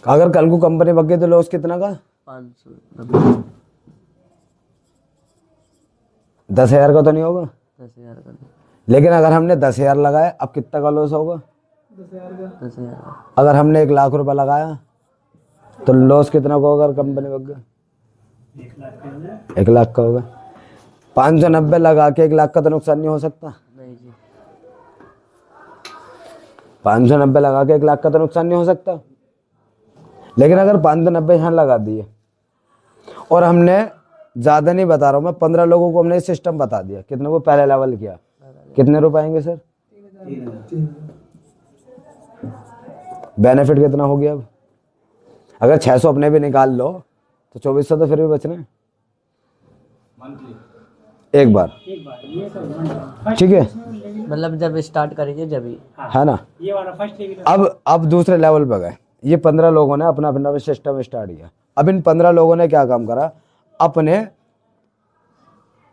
अगर कल को कंपनी बग गई तो लॉस कितना का? 590। 10,000 का तो नहीं होगा? 10,000 का नहीं। लेकिन अगर हमने 10,000 लगाया, अब कितना का लॉस होगा? 10,000 का। अगर हमने 1 लाख रुपए लगाया तो लॉस कितना का होगा? अगर कंपनी बग गई 1 लाख का होगा। 590 लगा के 1 लाख का तो नुकसान नहीं हो सकता? नहीं जी। 590 लगा के 1 लाख का तो नुकसान नहीं हो सकता। लेकिन अगर 590 यहाँ लगा दिए और हमने ज़्यादा नहीं बता रहा हूँ मैं, 15 लोगों को हमने सिस्टम बता दिया, कितने को पहले लेवल किया, कितने रुपए आएंगे सर? बेनिफिट कितना हो गया? अब अगर 600 अपने भी निकाल लो तो 2400 तो फिर भी बच रहे हैं एक बार। ठीक है, मतलब जब स्टार्ट करेंगे जब ही, है ना? ये वाला फर्स्ट लेवल। अब दूसरे लेवल पर गए। ये 15 लोगों ने अपना अपना सिस्टम स्टार्ट किया। अब इन 15 लोगों ने क्या काम करा? अपने,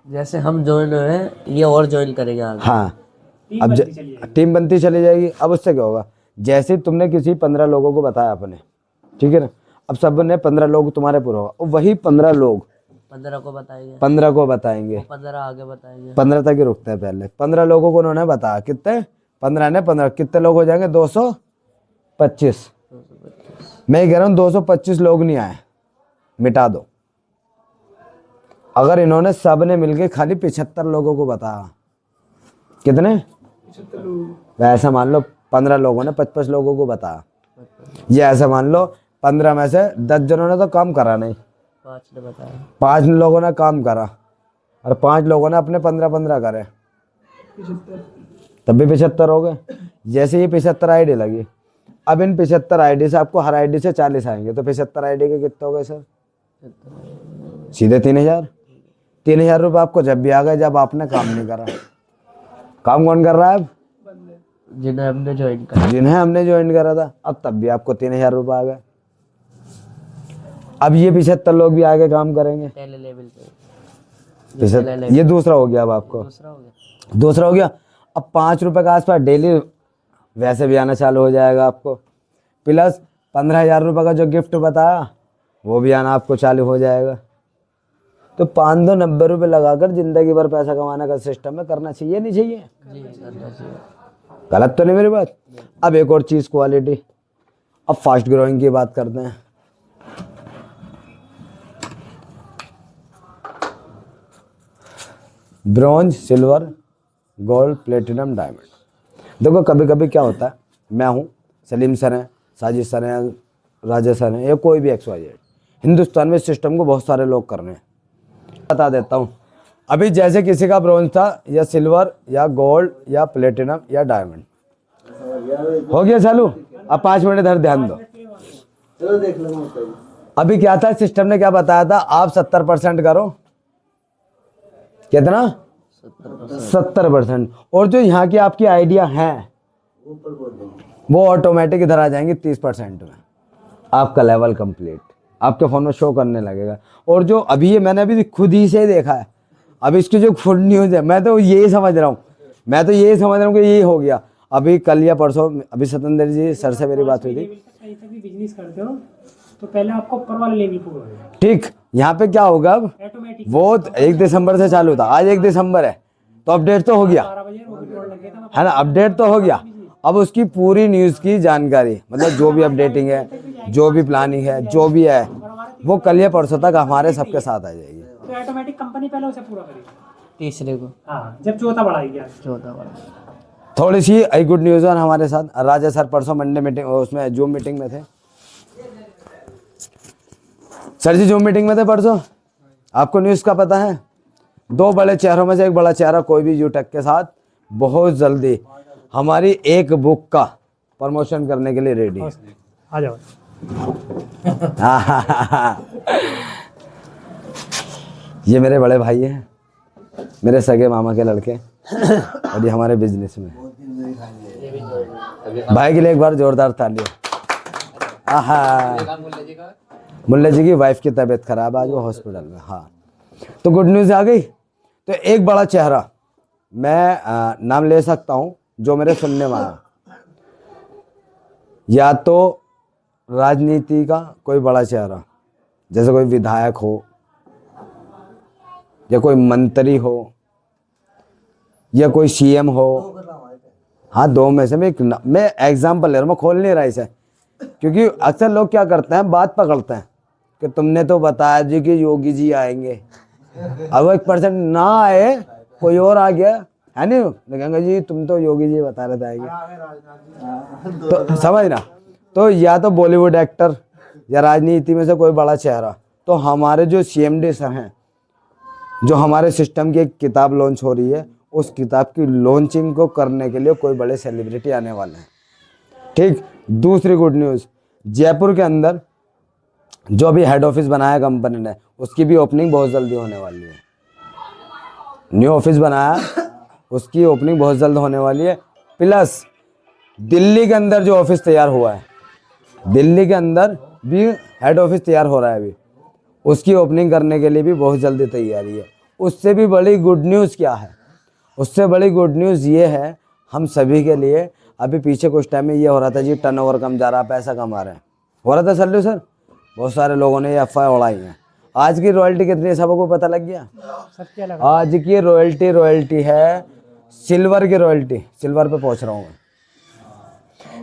जैसे हम ज्वाइन हुए ये और ज्वाइन करेंगे आगे। हाँ, अब टीम बनती चली जाएगी। अब उससे क्या होगा? जैसे तुमने किसी 15 लोगों को बताया अपने, ठीक है ना, अब सब ने 15 लोग तुम्हारे पूरा होगा, वही 15 लोग 15 को बताएंगे, 15 को बताएंगे, 15 आगे बताएंगे। 15 तक ही रुकते हैं। पहले 15 लोगों को उन्होंने बताया, कितने? 15 ने 15, कितने लोग हो जाएंगे? 225। मैं कह रहा हूँ 225 लोग नहीं आए, मिटा दो। अगर इन्होंने सब ने मिलके खाली 75 लोगों को बताया, कितने? 75 लोग। ऐसा मान लो 15 लोगों ने 55 लोगों को बताया। ये ऐसा मान लो 15 में से 10 जनों ने तो काम करा नहीं, 5 ने बताया, 5 लोगों ने काम करा और 5 लोगों ने अपने 15-15 करे, तब भी 75 हो गए। जैसे ये 75 आईडी लगी, अब इन 75 आईडी से आपको हर आईडी से 40 आएंगे, तो 75 आईडी के कितने हो गए सर? सीधे 3,000। 3,000 रुपये आपको जब भी आ गए जब आपने काम नहीं करा। काम कौन कर रहा है अब? जिन्हें हमने ज्वाइन करा, जिन्हें हमने ज्वाइन करा था। अब तब भी आपको 3,000 रुपये आ गए। अब ये 75 लोग भी आगे काम करेंगे। पहले लेवल पे 75, ये दूसरा हो गया। अब आपको दूसरा हो गया। दूसरा हो गया। अब 5 रुपये का आसपास डेली वैसे भी आना चालू हो जाएगा आपको, प्लस 15,000 रुपये का जो गिफ्ट बताया वो भी आना आपको चालू हो जाएगा। तो 590 रुपये लगाकर जिंदगी भर पैसा कमाने का सिस्टम में करना चाहिए, नहीं चाहिए? जी करना चाहिए। गलत तो नहीं मेरी बात? अब एक और चीज़, क्वालिटी। अब फास्ट ग्रोइंग की बात करते हैं। Bronze, silver, gold, platinum, diamond. देखो कभी कभी क्या होता है, मैं हूँ, सलीम सर हैं, साजिद सर हैं, राजेश सर हैं, या कोई भी XYZ, हिंदुस्तान में इस सिस्टम को बहुत सारे लोग कर रहे हैं। बता देता हूँ, अभी जैसे किसी का ब्रॉन्ज था या सिल्वर या गोल्ड या प्लेटिनम या डायमंड, हो गया चालू। अब 5 मिनट इधर ध्यान दो। अभी क्या था, सिस्टम ने क्या बताया था? आप 70% करो। कितना? 70%। और जो यहाँ की आपकी आइडिया हैं वो ऑटोमेटिक इधर आ जाएंगे 30% में। आपका लेवल कंप्लीट आपके फ़ोन में शो करने लगेगा। और जो अभी ये मैंने अभी खुद ही से देखा है, अभी इसकी जो फुल न्यूज़ है, मैं तो यही समझ रहा हूँ कि ये हो गया। अभी कल या परसों अभी सतेंद्र जी सर से मेरी बात हुई थी। कहीं तक भी बिजनेस करते हो तो पहले आपको ऊपर वाले लेवल पे होगा। ठीक, यहाँ पे क्या होगा अब? ऑटोमेटिक वो 1 दिसंबर से चालू था, आज 1 दिसंबर है, तो अपडेट तो हो गया, 12 बजे वो रिकॉर्ड लग गया था। है ना? अपडेट तो हो गया। अब उसकी पूरी न्यूज़ की जानकारी, मतलब जो भी अपडेटिंग है, जो भी प्लानिंग है, जो भी है, वो कल या परसों तक हमारे सबके साथ आ जाएगी। तो ऑटोमेटिक कंपनी पहले उसे पूरा करेगी। तीसरे को, हाँ, जब चौथा बढ़ाएगी। चौथा वाला। थोड़ी सी गुड न्यूज़ है हमारे साथ। राजा सर परसों मंडे मीटिंग, उसमें जूम मीटिंग में थे। सर जी जूम मीटिंग में थे परसों। आपको न्यूज़ का पता है? 2 बड़े चेहरों में से एक बड़ा चेहरा कोई भी यूटेक के साथ बहुत जल्दी हमारी एक बुक का प्रमोशन करने के लिए रेडी है। आ जाओ। ये मेरे बड़े भाई हैं, मेरे सगे मामा के लड़के, और ये हमारे बिजनेस में। भाई के लिए एक बार जोरदार ताली। मुल्ला जी की वाइफ की तबीयत खराब है, आज वो हॉस्पिटल में। हाँ, तो गुड न्यूज़ आ गई। तो एक बड़ा चेहरा, मैं नाम ले सकता हूँ जो मेरे सुनने में आया, या तो राजनीति का कोई बड़ा चेहरा, जैसे कोई विधायक हो या कोई मंत्री हो या कोई सीएम हो, हाँ दो में से मैं एग्जाम्पल ले रहा हूँ, मैं खोल नहीं रहा इसे, क्योंकि अक्सर लोग क्या करते हैं, बात पकड़ते हैं कि तुमने तो बताया जी कि योगी जी आएंगे, अब 1% ना आए, कोई और आ गया है नहीं, लगेंगे जी तुम तो योगी जी बता रहे थे आएंगे, तो समझ ना। तो या तो बॉलीवुड एक्टर या राजनीति में से कोई बड़ा चेहरा। तो हमारे जो सीएमडी सर हैं, जो हमारे सिस्टम की एक किताब लॉन्च हो रही है, उस किताब की लॉन्चिंग को करने के लिए कोई बड़े सेलिब्रिटी आने वाले हैं। ठीक। दूसरी गुड न्यूज़, जयपुर के अंदर जो अभी हेड ऑफिस बनाया कंपनी ने, उसकी भी ओपनिंग बहुत जल्दी होने वाली है। न्यू ऑफिस बनाया, उसकी ओपनिंग बहुत जल्द होने वाली है। प्लस दिल्ली के अंदर जो ऑफिस तैयार हुआ है, दिल्ली के अंदर भी हेड ऑफिस तैयार हो रहा है अभी, उसकी ओपनिंग करने के लिए भी बहुत जल्दी तैयारी है। उससे भी बड़ी गुड न्यूज़ क्या है, उससे बड़ी गुड न्यूज़ ये है हम सभी के लिए, अभी पीछे कुछ टाइम में ये हो रहा था जी टर्नओवर कम जा रहा, पैसा कम आ रहा है, हो रहा था सल्लू सर, बहुत सारे लोगों ने ये अफवाह उड़ाई हैं। आज की रॉयल्टी कितनी है सबको पता लग गया? सबके अलग अलग। आज की रॉयल्टी है सिल्वर की रॉयल्टी, सिल्वर पे पहुंच रहा हूँ मैं,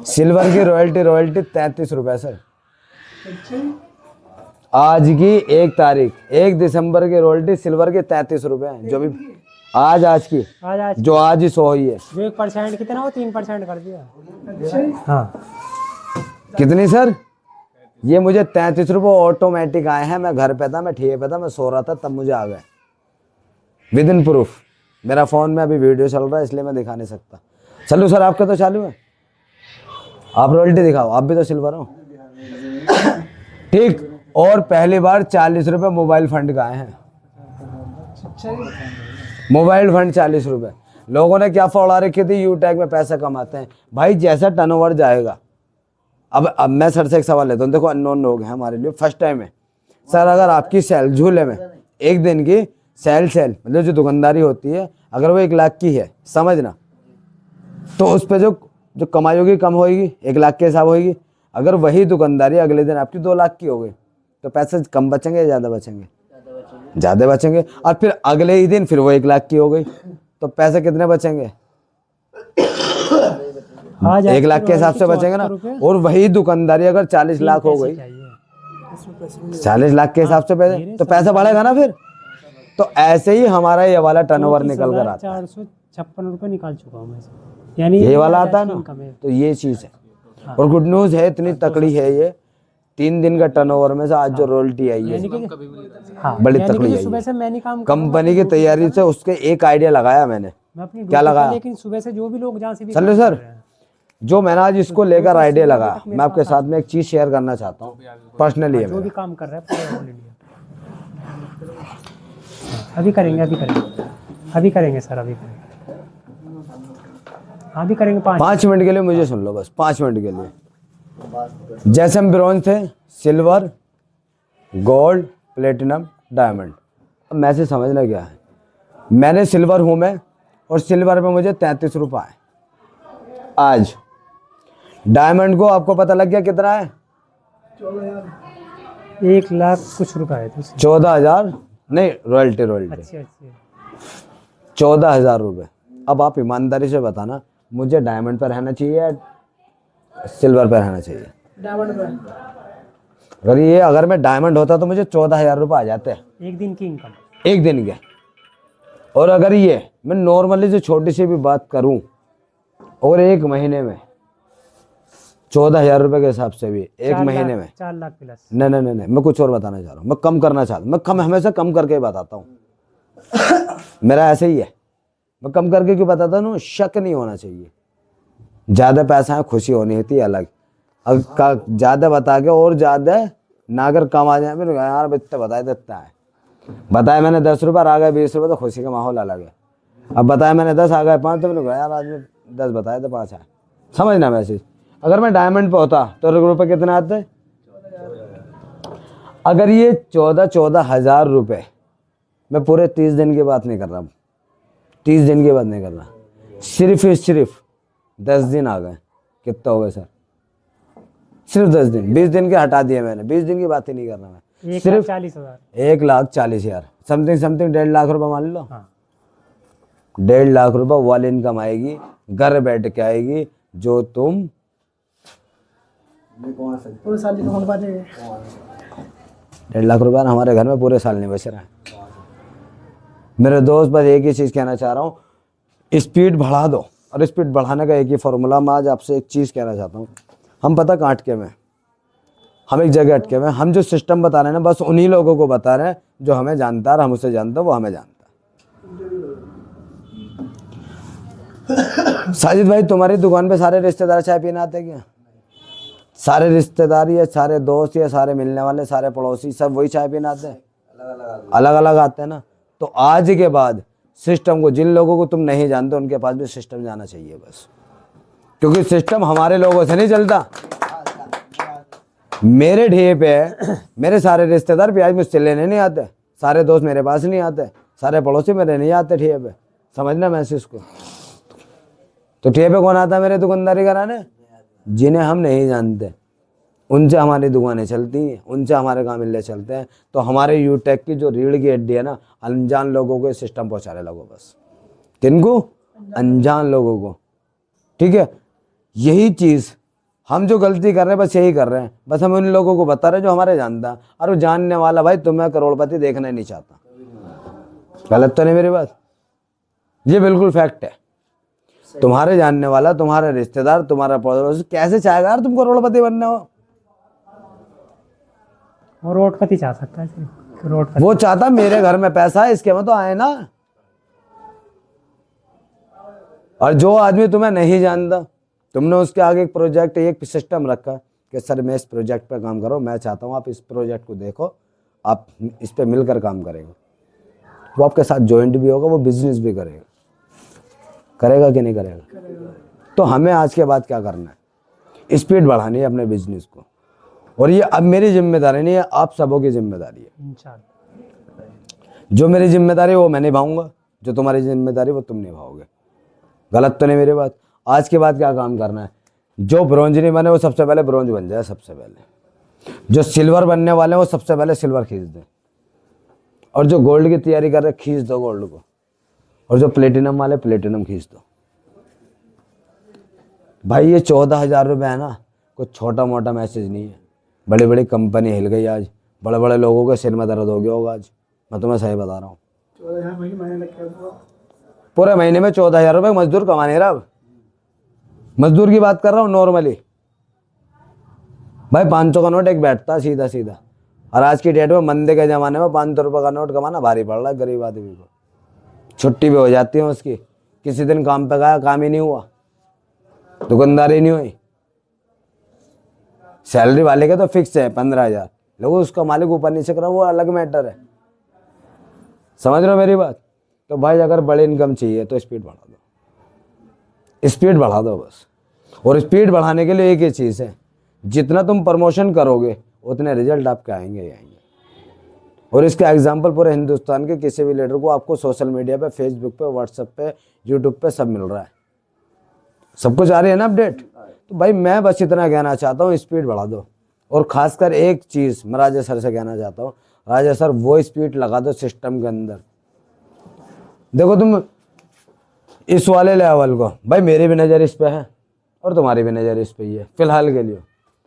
सिल्वर की रॉयल्टी 33 रुपये सर। आज की 1 तारीख 1 दिसंबर की रॉयल्टी सिल्वर के 33 रुपये हैं, जो भी आज की आज जो आज ही सो हुई है। जो 1% कितना हो 3% कर दिया। हाँ कितनी सर? ये मुझे 33 रुपये ऑटोमेटिक आए हैं। मैं घर पे था, मैं ठिए पे था, मैं सो रहा था, तब मुझे आ गए विद इन प्रूफ। मेरा फ़ोन में अभी वीडियो चल रहा है इसलिए मैं दिखा नहीं सकता। चलो सर आपका तो चालू है, आप रॉयल्टी दिखाओ, आप भी तो सिल्वर हो। ठीक। और पहली बार 40 रुपये मोबाइल फंड का आए हैं, मोबाइल फंड 40 रुपये। लोगों ने क्या फौड़ा रखी थी, यू टैग में पैसा कमाते हैं। भाई जैसा टर्नओवर जाएगा, अब मैं सर से एक सवाल लेता हूँ, देखो अननोन लोग हैं हमारे लिए, फर्स्ट टाइम है सर, अगर आपकी सेल झूले में एक दिन की सेल मतलब जो दुकानदारी होती है, अगर वो 1 लाख की है, समझना, तो उस पर जो कमाई होगी कम होगी, 1 लाख के हिसाब होगी। अगर वही दुकानदारी अगले दिन आपकी 2 लाख की हो गई, तो पैसे कम बचेंगे या ज़्यादा बचेंगे? ज़्यादा बचेंगे। और फिर अगले ही दिन फिर वो 1 लाख की हो गई, तो पैसे कितने बचेंगे? 1 लाख के हिसाब से बचेंगे ना। और वही दुकानदारी अगर 40 लाख हो गई, 40 लाख के हिसाब से पैसे, तो पैसा बढ़ेगा ना फिर। तो ऐसे ही हमारा ये वाला टर्नओवर निकल कर आता है। 456 रुपये निकाल चुका हूँ मैं, यानी ये वाला आता है ना, तो ये चीज़ है। और गुड न्यूज़ है, इतनी तकड़ी है ये, 3 दिन का टर्नओवर में से आज जो रॉयल्टी आई है बड़ी तकड़ी आई सुबह है। से मैं नहीं काम कंपनी की तैयारी से उसके एक आइडिया लगाया मैंने। मैं अपनी क्या लगाया? लेकिन सुबह से जो भी लोग जहाँ से भी चलो सर, जो मैंने आज इसको लेकर आइडिया लगा, मैं आपके साथ में एक चीज़ शेयर करना चाहता हूँ पर्सनली है जो भी मेरा। काम कर रहा है पूरे ऑल इंडिया। अभी करेंगे सर, अभी करेंगे, अभी करेंगे 5 मिनट के लिए मुझे सुन लो, बस 5 मिनट के लिए। जैसे हम ब्रॉन्ज थे, सिल्वर, गोल्ड, प्लेटिनम, डायमंड। अब मैसेज समझना क्या है, मैंने सिल्वर हूँ मैं, और सिल्वर पे मुझे 33 रुपये आए आज। डायमंड को आपको पता लग गया कितना है? 1 लाख कुछ रुपए आए थे। 14,000 नहीं, रॉयल्टी अच्छे 14,000 रुपये। अब आप ईमानदारी से बताना, मुझे डायमंड पर रहना चाहिए या सिल्वर पर रहना चाहिए? डायमंड पर। अगर मैं डायमंड होता तो मुझे 14,000 रुपये आ जाते हैं एक दिन की इनकम, एक दिन के। और अगर ये मैं नॉर्मली जो छोटी सी भी बात करूं, और 1 महीने में 14,000 रुपये के हिसाब से भी 1 महीने में 4 लाख प्लस। नहीं, मैं कुछ और बताना चाह रहा हूँ। मैं कम करना चाहता हूँ, मैं हमेशा कम करके ही बताता हूँ। मेरा ऐसे ही है, मैं कम करके क्यों बताता हूँ? शक नहीं होना चाहिए। ज़्यादा पैसा है, खुशी होनी होती है अलग। अगर ज़्यादा बता के और ज़्यादा ना अगर कम आ जाए, मेरे यार इतना बताए देता है, बताया मैंने 10 रुपये, आ गए 20 रुपये, तो खुशी का माहौल अलग है। अब बताया मैंने 10, आ गए 5, तो मैंने कहा यार आज 10 बताए तो 5 आए। समझना मैसेज। अगर मैं डायमंड पे होता तो रुपये कितने आते? अगर ये 14,000 रुपये, मैं पूरे 30 दिन की बात नहीं कर रहा, 30 दिन की बात नहीं कर रहा, सिर्फ 10 दिन आ गए, कितना हो गए सर? सिर्फ 10 दिन, 20 दिन के हटा दिए मैंने, 20 दिन की बात ही नहीं कर रहा मैं। 1,40,000। 1,40,000 समथिंग समथिंग 1.5 लाख रुपए मान लो। हाँ 1.5 लाख रुपए वाल इनकम आएगी, घर बैठ के आएगी, जो तुम पूरे साल की कौन बात है। 1.5 लाख रुपए हमारे घर में पूरे साल नहीं बच रहा है। मेरे दोस्त, बस एक ही चीज़ कहना चाह रहा हूँ, स्पीड बढ़ा दो। और स्पीड बढ़ाने का एक ही फॉर्मूला, मैं आज आपसे एक चीज़ कहना चाहता हूँ। हम पता कहाँ अटके में, हम एक जगह अटके में। हम जो सिस्टम बता रहे हैं ना, बस उन्हीं लोगों को बता रहे हैं जो हमें जानता है, और हम उससे जानते हैं, वो हमें जानता है। साजिद भाई, तुम्हारी दुकान पे सारे रिश्तेदार चाय पीने आते हैं क्या? सारे रिश्तेदार या सारे दोस्त या सारे मिलने वाले, सारे पड़ोसी, सब वही चाय पीने आते हैं? अलग अलग आते हैं ना। तो आज के बाद सिस्टम को, जिन लोगों को तुम नहीं जानते उनके पास भी सिस्टम जाना चाहिए बस, क्योंकि सिस्टम हमारे लोगों से नहीं चलता। मेरे ढे पे मेरे सारे रिश्तेदार प्याज मुझसे लेने नहीं आते, सारे दोस्त मेरे पास नहीं आते, सारे पड़ोसी मेरे नहीं आते ठे पे, समझना मैसेज को। तो ठे पे कौन आता है मेरे दुकानदारी कराने? जिन्हें हम नहीं जानते, उनसे हमारी दुकानें चलती हैं, उनसे हमारे काम मिलने चलते हैं। तो हमारे यूटेक की जो रीढ़ की हड्डी है ना, अनजान लोगों को सिस्टम पहुंचाने लगो बस। किनको? अनजान लोगों को। ठीक है, यही चीज़ हम जो गलती कर रहे हैं, बस यही कर रहे हैं। बस हम उन लोगों को बता रहे हैं जो हमारे जानता है। और वो जानने वाला भाई तुम्हें करोड़पति देखना ही नहीं चाहता। गलत तो नहीं मेरी बात? ये बिल्कुल फैक्ट है। तुम्हारे जानने वाला, तुम्हारे रिश्तेदार, तुम्हारा पड़ोसी कैसे चाहेगा यार तुम करोड़पति बनने हो? और रोडपति चाह सकता है सिर्फ, रोडपति। वो चाहता मेरे घर में पैसा है, इसके में तो आए ना। और जो आदमी तुम्हें नहीं जानता, तुमने उसके आगे एक प्रोजेक्ट, एक सिस्टम रखा कि सर मैं इस प्रोजेक्ट पे काम करो, मैं चाहता हूँ आप इस प्रोजेक्ट को देखो, आप इस पे मिलकर काम करेंगे। वो आपके साथ जॉइंट भी होगा, वो बिजनेस भी करेगा। करेगा कि नहीं करेगा? तो हमें आज के बाद क्या करना है? स्पीड बढ़ानी है अपने बिजनेस को। और ये अब मेरी जिम्मेदारी नहीं है, आप सबों की जिम्मेदारी है। इंशाल्लाह। जो मेरी जिम्मेदारी है वो मैं निभाऊंगा, जो तुम्हारी जिम्मेदारी वो तुम निभाओगे। गलत तो नहीं मेरी बात? आज के बाद क्या काम करना है? जो ब्रॉन्ज नहीं बने वो सबसे पहले ब्रॉन्ज बन जाए। सबसे पहले जो सिल्वर बनने वाले हैं वो सबसे पहले सिल्वर खींच दें। और जो गोल्ड की तैयारी कर रहे खींच दो गोल्ड को। और जो प्लेटिनम वाले प्लेटिनम खींच दो। भाई ये 14,000 रुपये है ना, कुछ छोटा मोटा मैसेज नहीं है। बड़ी बड़ी कंपनी हिल गई आज, बड़े बड़े लोगों के सिर में दर्द हो गया होगा आज। मैं तुम्हें सही बता रहा हूँ। पूरे महीने में 14,000 रुपये मजदूर कमा नहीं रहा। अब मजदूर की बात कर रहा हूँ नॉर्मली। भाई 500 का नोट एक बैठता सीधा सीधा। और आज की डेट में मंदे के ज़माने में 500 रुपये का नोट कमाना भारी पड़ रहा है गरीब आदमी को। छुट्टी भी हो जाती है उसकी, किसी दिन काम पे गया, काम ही नहीं हुआ, दुकानदारी नहीं हुई। सैलरी वाले के तो फिक्स है 15,000, लोगों उसका मालिक ऊपर नीचे करा, वो अलग मैटर है। समझ रहे हो मेरी बात? तो भाई अगर बड़ी इनकम चाहिए तो स्पीड बढ़ा दो, स्पीड बढ़ा दो बस। और स्पीड बढ़ाने के लिए एक ही चीज़ है, जितना तुम प्रमोशन करोगे उतने रिजल्ट आपके आएंगे ही आएंगे। और इसका एग्जाम्पल पूरे हिंदुस्तान के किसी भी लीडर को आपको सोशल मीडिया पे, फेसबुक पे, व्हाट्सएप पे, यूट्यूब पे सब मिल रहा है। सब कुछ आ रही है ना अपडेट। तो भाई मैं बस इतना कहना चाहता हूँ, स्पीड बढ़ा दो। और खासकर एक चीज़ मैं राजा सर से कहना चाहता हूँ, राजा सर वो स्पीड लगा दो सिस्टम के अंदर। देखो तुम इस वाले लेवल को, भाई मेरी भी नज़र इस पे है और तुम्हारी भी नज़र इस पे ही है फिलहाल के लिए।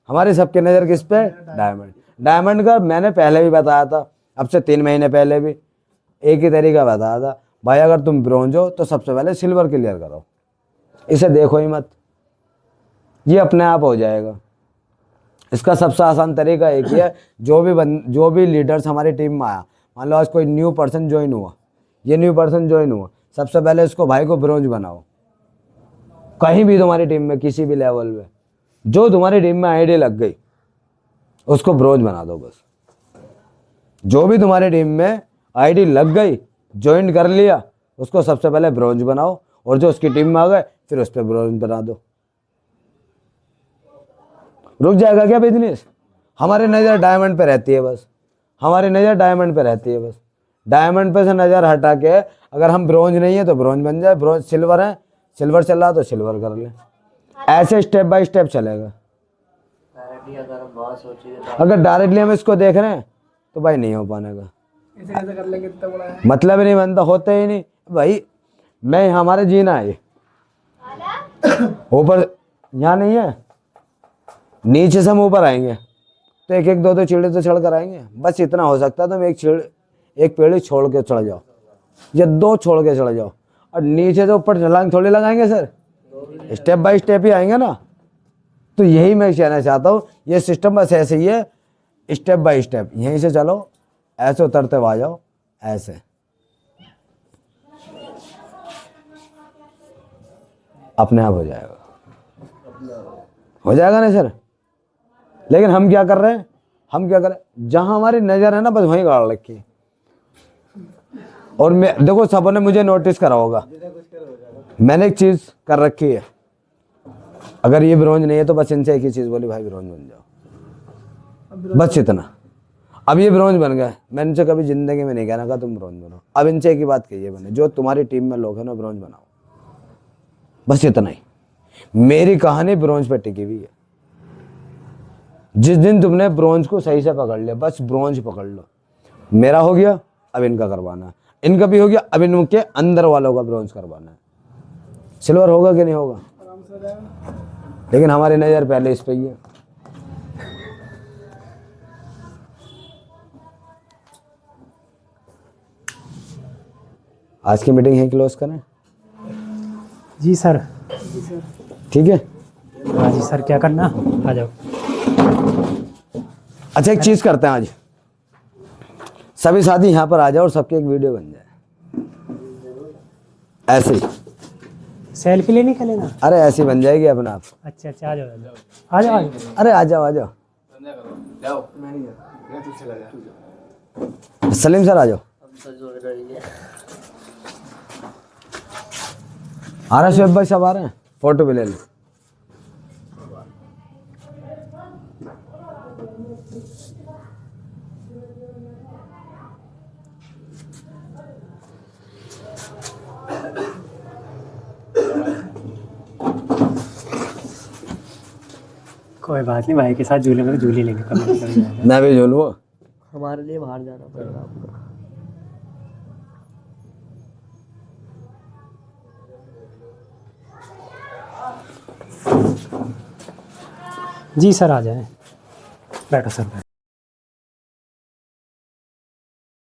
हमारी सबकी नज़र किस पे? डायमंड। डायमंड का मैंने पहले भी बताया था, अब से 3 महीने पहले भी एक ही तरीका बताया था। भाई अगर तुम ब्रॉन्ज हो तो सबसे पहले सिल्वर क्लियर करो, इसे देखो ही मत, ये अपने आप हो जाएगा। इसका सबसे आसान तरीका एक ही है, जो भी लीडर्स हमारी टीम में आया, मान लो आज कोई न्यू पर्सन ज्वाइन हुआ, ये न्यू पर्सन ज्वाइन हुआ, सबसे पहले इसको भाई को ब्रॉन्ज बनाओ। कहीं भी तुम्हारी टीम में किसी भी लेवल पे जो तुम्हारी टीम में आईडी लग गई उसको ब्रॉन्ज बना दो बस। जो भी तुम्हारी टीम में आईडी लग गई, ज्वाइन कर लिया, उसको सबसे पहले ब्रॉन्ज बनाओ। और जो उसकी टीम में आ गए फिर उस पर ब्रॉन्ज बना दो। रुक जाएगा क्या बिजनेस? हमारी नज़र डायमंड पे रहती है बस, हमारी नज़र डायमंड पे रहती है बस। डायमंड पे से नज़र हटा के अगर हम ब्रॉन्ज नहीं है तो ब्रॉन्ज बन जाए, ब्रॉन्ज सिल्वर है, सिल्वर चल रहा तो सिल्वर कर ले। ऐसे स्टेप बाय स्टेप चलेगा। अगर डायरेक्टली हम इसको देख रहे हैं तो भाई नहीं हो पाने का, ऐसे कैसे कर लेंगे, इतना बड़ा है। मतलब ही नहीं बनता, होते ही नहीं भाई। मैं हमारे जीना है ये, ऊपर यहाँ नहीं है, नीचे से हम ऊपर आएंगे तो एक एक दो दो चिड़े तो चढ़ कर आएंगे। बस इतना हो सकता है, तुम एक पेड़ छोड़ के चढ़ जाओ या दो छोड़ के चढ़ जाओ, और नीचे से ऊपर छलांग थोड़ी लगाएंगे सर, स्टेप बाय स्टेप ही आएंगे ना। तो यही मैं कहना चाहता हूँ, ये सिस्टम बस ऐसे ही है, स्टेप बाय स्टेप यहीं से चलो, ऐसे उतरते हुए आ जाओ, ऐसे अपने आप हो जाएगा ना सर। लेकिन हम क्या कर रहे हैं, जहां हमारी नजर है ना बस वहीं गाड़ रखी है। और मैं देखो, सबों ने मुझे नोटिस करा होगा, मैंने एक चीज कर रखी है, अगर ये ब्रोंज नहीं है तो बस इनसे एक ही चीज बोली, भाई ब्रोंज बन जाओ, बस इतना। अब ये ब्रोंज बन गए, मैंने इनसे कभी जिंदगी में नहीं कहना था तुम ब्रोंज बनो। अब इनसे एक ही बात कही है मैंने, जो तुम्हारी टीम में लोग हैं ना ब्रोंज बनाओ, बस इतना ही। मेरी कहानी ब्रोंज पे टिकी हुई है। जिस दिन तुमने ब्रोंज को सही से पकड़ लिया, बस ब्रोंज पकड़ लो। मेरा हो गया, अब इनका करवाना है, इनका भी हो गया, अब इनके अंदर वालों का ब्रोंज करवाना है। सिल्वर होगा कि नहीं होगा, आराम से हो जाएगा। लेकिन हमारी नज़र पहले इस पे ही है। आज की मीटिंग है क्लोज करें, जी सर। ठीक है। हाँ जी सर, क्या करना, आ जाओ। अच्छा एक चीज करते हैं, आज सभी साथी यहाँ पर आ जाओ और सबकी एक वीडियो बन जाए, ऐसे ही। सेल्फी लेने का लेना। अरे ऐसी बन जाएगी अपने आप। अच्छा अच्छा, आ जाओ आ जाओ आ जाओ आ जाओ। अरे आ जाओ सलीम सर आ जाओ। आ रहा शुएब भाई, सब आ रहे हैं, फोटो भी ले लो। कोई बात नहीं, भाई के साथ झूले में झूले लेंगे कभी। मैं भी झूलूँ, हमारे लिए बाहर जाना पड़ेगा आपको। जी सर, आ जाएं, बैठो सर।